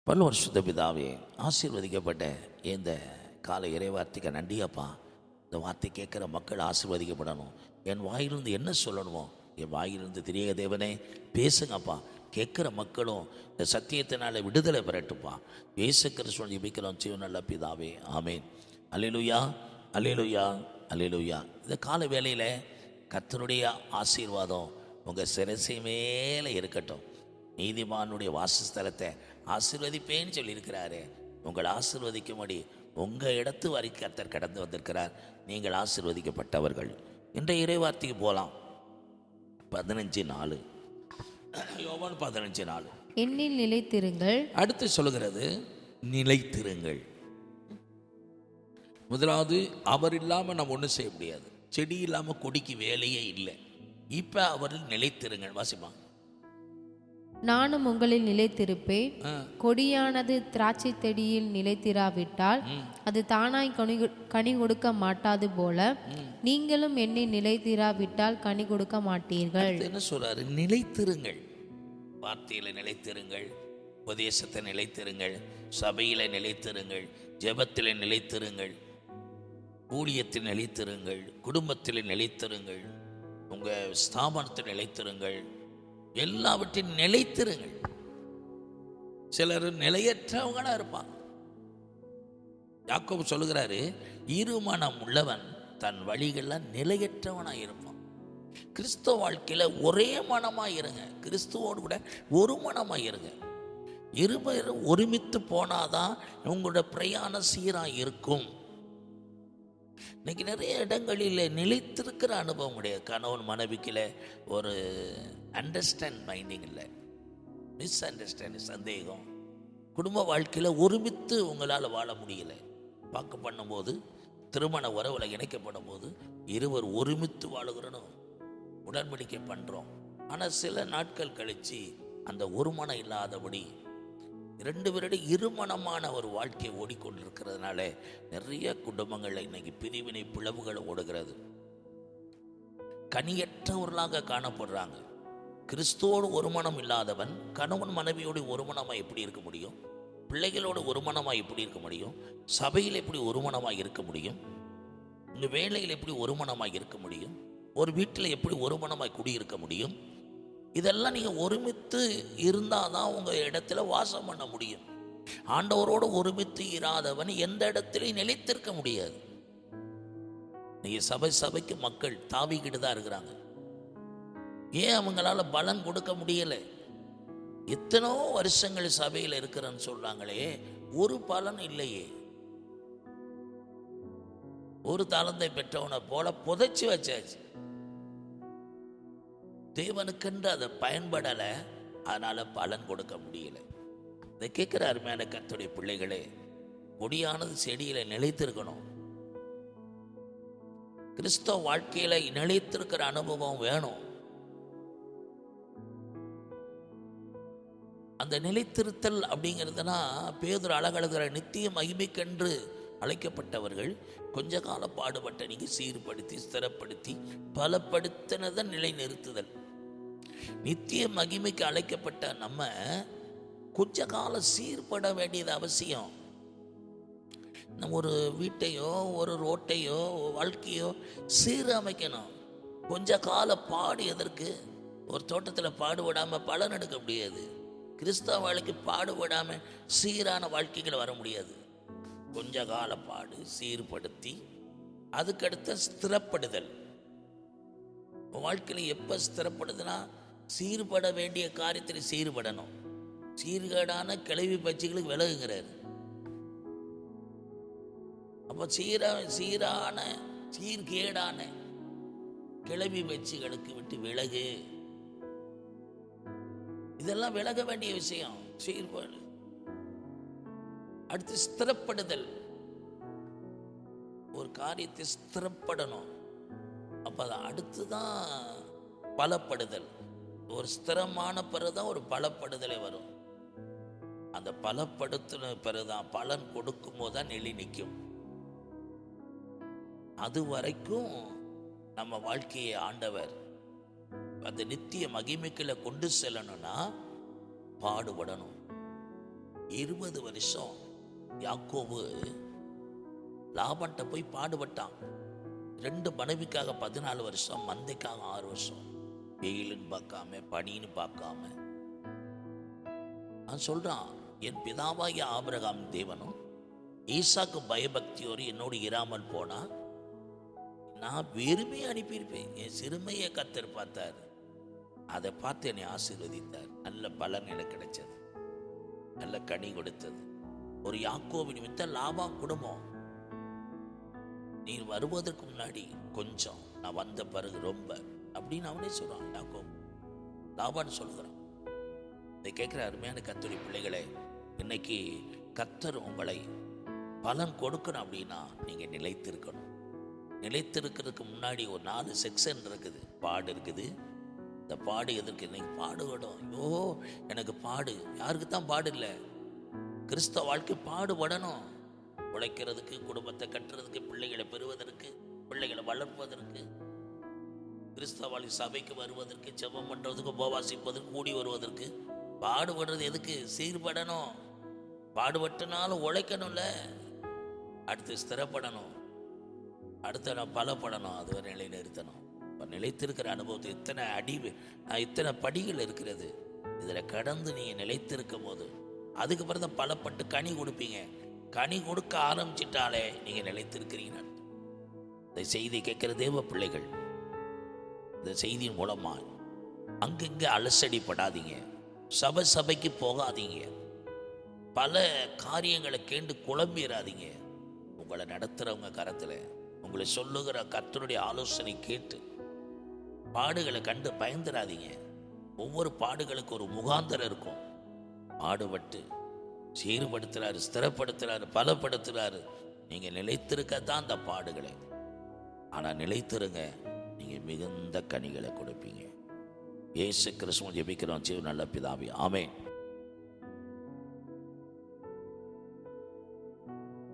பரலோக பிதாவே, ஆசீர்வதிக்கப்பட்ட இந்த காலை இறைவார்த்தைக்கு நன்றியப்பா. இந்த வார்த்தை கேட்குற மக்கள் ஆசீர்வதிக்கப்படணும். என் வாயிலிருந்து என்ன சொல்லணுமோ என் வாயிலிருந்து தெரிய தேவனே பேசுங்கப்பா. கேட்குற மக்களும் இந்த சத்தியத்தினால விடுதலை பெறட்டுப்பா. இயேசு கிறிஸ்துவின் ஜெபிக்கிறோம் நல்ல பிதாவே, ஆமேன். அல்லேலூயா, அல்லேலூயா, அல்லேலூயா. இந்த கால வேளையில் கர்த்தருடைய ஆசீர்வாதம் உங்கள் சிரசை மேலே இருக்கட்டும். நீதிமானுடைய வாசஸ்தலத்தை ஆசீர்வதிப்பேன்னு சொல்லியிருக்கிறாரு. உங்கள் ஆசீர்வதிக்கும்படி உங்கள் இடத்து வரைக்கும் கர்த்தர் கடந்து வந்திருக்கிறார். நீங்கள் ஆசீர்வதிக்கப்பட்டவர்கள். இன்றைய இறைவார்த்தைக்கு போகலாம். 15:4 யோவான் 15:4. என்னில் நிலைத்திருங்கள். அடுத்து சொல்லுகிறது நிலைத்திருங்கள். முதலாவது, அவர் இல்லாமல் நம்ம ஒன்றும் செய்ய முடியாது. செடி இல்லாமல் கொடிக்கு வேலையே இல்லை. இப்போ அவரில் நிலைத்திருங்கள். வாசிப்பா. நானும் உங்களில் நிலைத்திருப்பேன். கொடியானது திராட்சை செடியில் நிலைத்திராவிட்டால் அது தானாய் கனி கொடுக்க மாட்டாது போல நீங்களும் என்னை நிலைத்திராவிட்டால் கனி கொடுக்க மாட்டீர்கள். என்ன சொல்றாரு? நிலைத்திருங்கள். வார்த்தையில நிலைத்திருங்கள், உபதேசத்தை நிலைத்திருங்கள், சபையில நிலைத்திருங்கள், ஜெபத்தில் நிலைத்திருங்கள், ஊழியத்தில் நிலைத்திருங்கள், குடும்பத்தில் நிலைத்திருங்கள், உங்க ஸ்தாபனத்தில் நிலைத்திருங்கள், எல்லாவற்றையும் நிலைத்திருங்கள். சிலர் நிலையற்றவங்களா இருப்பாங்க. யாக்கோபு சொல்லுகிறாரு, இருமனம் உள்ளவன் தன் வழிகள்லாம் நிலையற்றவனா இருப்பான். கிறிஸ்துவ வாழ்க்கையில ஒரே மனமா இருங்க. கிறிஸ்துவோடு கூட ஒரு மனமா இருங்க. இருவரும் ஒருமித்து போனாதான் உங்களோட பிரயாணம் சீரா இருக்கும். இன்னைக்கு நிறைய இடங்களில் நிலைத்திருக்கிற அனுபவம் கிடையாது. கணவன் மனைவிக்கில ஒரு அண்டர்ஸ்டாண்ட் மைண்டிங் இல்லை, மிஸ் அண்டர்ஸ்டாண்டிங், சந்தேகம். குடும்ப வாழ்க்கையில் ஒருமித்து உங்களால் வாழ முடியலை. வாக்கு பண்ணும்போது, திருமண உறவில் இணைக்கப்படும் போது இருவர் ஒருமித்து வாழுகிறனும் உடன்படிக்கை பண்ணுறோம். ஆனால் சில நாட்கள் கழித்து அந்த ஒரு மனம் இல்லாதபடி இரண்டு பேருடைய இருமணமான ஒரு வாழ்க்கையை ஓடிக்கொண்டிருக்கிறதுனால நிறைய குடும்பங்களில் இன்னைக்கு பிரிவினை பிளவுகள் ஓடுகிறது. கனியற்றவர்களாக காணப்படுறாங்க. கிறிஸ்துவோடு ஒரு மனம் இல்லாதவன் கணவன் மனைவியோடு ஒரு மனமாக எப்படி இருக்க முடியும்? பிள்ளைகளோடு ஒரு மனமாக எப்படி இருக்க முடியும்? சபையில் எப்படி ஒரு மனமாக இருக்க முடியும்? இந்த வேலையில் எப்படி ஒரு மனமாக இருக்க முடியும்? ஒரு வீட்டில் எப்படி ஒரு மனமாக குடியிருக்க முடியும்? இதெல்லாம் நீங்கள் ஒருமித்து இருந்தால் தான் உங்கள் இடத்துல வாசம் பண்ண முடியும். ஆண்டவரோடு ஒருமித்து இராதவன் எந்த இடத்துலையும் நிலைத்திருக்க முடியாது. நீங்கள் சபைக்கு மக்கள் தாவிக்கிட்டு தான் இருக்கிறாங்க. ஏன் அவங்களால பலன் கொடுக்க முடியலை? எத்தனோ வருஷங்கள் சபையில் இருக்கிறேன்னு சொல்றாங்களே, ஒரு பலன் இல்லையே. ஒரு தாளந்தை பெற்றவனை போல புதைச்சி வச்சாச்சு. தேவனுக்கென்று அதை பயன்படலை, அதனால பலன் கொடுக்க முடியல. இதை கேட்கிற அருமையான கர்த்தருடைய பிள்ளைகளே, கொடியானது செடியில நிலைத்திருக்கணும். கிறிஸ்தவ வாழ்க்கையில நிலைத்திருக்கிற அனுபவம் வேணும். அந்த நிலைத்திருத்தல் அப்படிங்கிறதுனா, பேதுரு அழகழகிற நித்திய மகிமைக்கென்று அழைக்கப்பட்டவர்கள் கொஞ்ச காலம் பாடுபட்ட நீங்க சீர்படுத்தி ஸ்திரப்படுத்தி பலப்படுத்தினதை நிலை நிறுத்துதல். நித்திய மகிமைக்கு அழைக்கப்பட்ட நம்ம கொஞ்ச காலம் சீர்பட வேண்டியது அவசியம். நம்ம ஒரு வீட்டையோ ஒரு ரோட்டையோ வாழ்க்கையோ சீரமைக்கணும். கொஞ்ச கால பாடு எதற்கு? ஒரு தோட்டத்தில் பாடுபடாமல் பலன் எடுக்க முடியாது. கிறிஸ்தவ வாழ்க்கை பாடுபடாம சீரான வாழ்க்கைகள் வர முடியாது. கொஞ்ச கால பாடு, சீர்படுத்தி அதுக்கடுத்த ஸ்திரப்படுதல். வாழ்க்கையில் எப்போ ஸ்திரப்படுதுன்னா, சீர்பட வேண்டிய காரியத்தில் சீர்படணும். சீர்கேடான கிளவி பட்சிகளுக்கு விலகுங்கிறார். அப்போ சீரான சீர்கேடான கிளவி பட்சிகளுக்கு விட்டு விலகு. இதெல்லாம் விலக வேண்டிய விஷயம். சீர்பாடு. அடுத்து ஸ்திரப்படுதல். ஒரு காரியத்தை ஸ்திரப்படணும். அப்ப அது அடுத்துதான் பலப்படுதல். ஒரு ஸ்திரமான பிறகுதான் ஒரு பலப்படுதலே வரும். அந்த பலப்படுத்தின பிறகுதான் பலன் கொடுக்கும் போதுதான் நெளி நிற்கும். அது வரைக்கும் நம்ம வாழ்க்கையை ஆண்டவர் அந்த நித்திய மகிமைக்குள்ள கொண்டு செல்லணும்னா பாடுபடணும். 20 வருஷம் யாக்கோபு லாபான்ட்ட போய் பாடுபட்டான். 2 மனைவிக்காக 14 வருஷம், மந்தைக்காக 6 வருஷம், வெயிலுன்னு பார்க்காம பனின்னு பார்க்காம. நான் சொல்றான், என் பிதாவாகிய ஆபிரகாம் தேவனும் ஈசாக்கு பயபக்தியோடு என்னோடு இராமல் போனா நான் வெறுமையை அனுப்பியிருப்பேன். என் சிறுமையை கர்த்தர் பார்த்தார், அதை பார்த்து என்னை ஆசீர்வதித்தார். நல்ல பலன் எனக்கு கிடைச்சது, நல்ல கனி கொடுத்தது. ஒரு யாக்கோபு நிமித்தம் லாபான் குடும்பம், நீர் வருவதற்கு முன்னாடி கொஞ்சம், நான் வந்த பிறகு ரொம்ப அப்படின்னு அவனே சொல்றான். யாக்கோபு லாபான் சொல்லுகிறான். இதை கேட்குற அருமையான கர்த்தருடைய பிள்ளைகளே, இன்னைக்கு கர்த்தர் உங்களை பலன் கொடுக்கணும் அப்படின்னா நீங்க நிலைத்திருக்கணும். நிலைத்திருக்கிறதுக்கு முன்னாடி ஒரு 4 செக்ஷன் இருக்குது. பாடு இருக்குது. இந்த பாடு எதற்கு? இன்னைக்கு பாடுபடும். ஐயோ எனக்கு பாடு. யாருக்கு தான் பாடு இல்லை? கிறிஸ்தவ வாழ்க்கை பாடுபடணும். உழைக்கிறதுக்கு, குடும்பத்தை கட்டுறதுக்கு, பிள்ளைகளை பெறுவதற்கு, பிள்ளைகளை வளர்ப்பதற்கு, கிறிஸ்தவ வாழ்க்கை சபைக்கு வருவதற்கு, ஜெபம் பண்ணுறதுக்கு, உபவாசிப்பதற்கு, கூடி வருவதற்கு பாடுபடுறது எதுக்கு? சீர்படணும். பாடுபட்டனாலும் உழைக்கணும்ல. அடுத்து ஸ்திரப்படணும், அடுத்த நான் பலப்படணும், அது ஒரு நிலை நிறுத்தணும். இப்போ நிலைத்திருக்கிற அனுபவத்தை இத்தனை படிகள் இருக்கிறது. இதில் கடந்து நீங்கள் நிலைத்திருக்கும் போது அதுக்கப்புறம் தான் பலப்பட்டு கனி கொடுப்பீங்க. கனி கொடுக்க ஆரம்பிச்சிட்டாலே நீங்கள் நிலைத்திருக்கிறீங்க. இந்த செய்தி கேட்குற தேவ பிள்ளைகள், இந்த செய்தியின் மூலமாக அங்கங்கே அலசடிப்படாதீங்க. சபைக்கு போகாதீங்க. பல காரியங்களை கேண்டு குழம்பிடாதீங்க. உங்களை நடத்துகிறவங்க கரத்தில் உங்களை சொல்லுகிற கர்த்தருடைய ஆலோசனை கேட்டு பாடுகளை கண்டு பயந்துடாதீங்க. ஒவ்வொரு பாடுகளுக்கு ஒரு முகாந்தரம் இருக்கும். பாடுபட்டு சீர்படுத்துறாரு, ஸ்திரப்படுத்துறாரு, பலப்படுத்துறாரு. நீங்க நிலைத்திருக்கத்தான் அந்த பாடுகளை. ஆனால் நிலைத்திருங்க, நீங்க மிகுந்த கனிகளை கொடுப்பீங்க. இயேசு கிறிஸ்துவின் ஜெபிக்கிறோம். நல்ல பிதாவே, ஆமென்.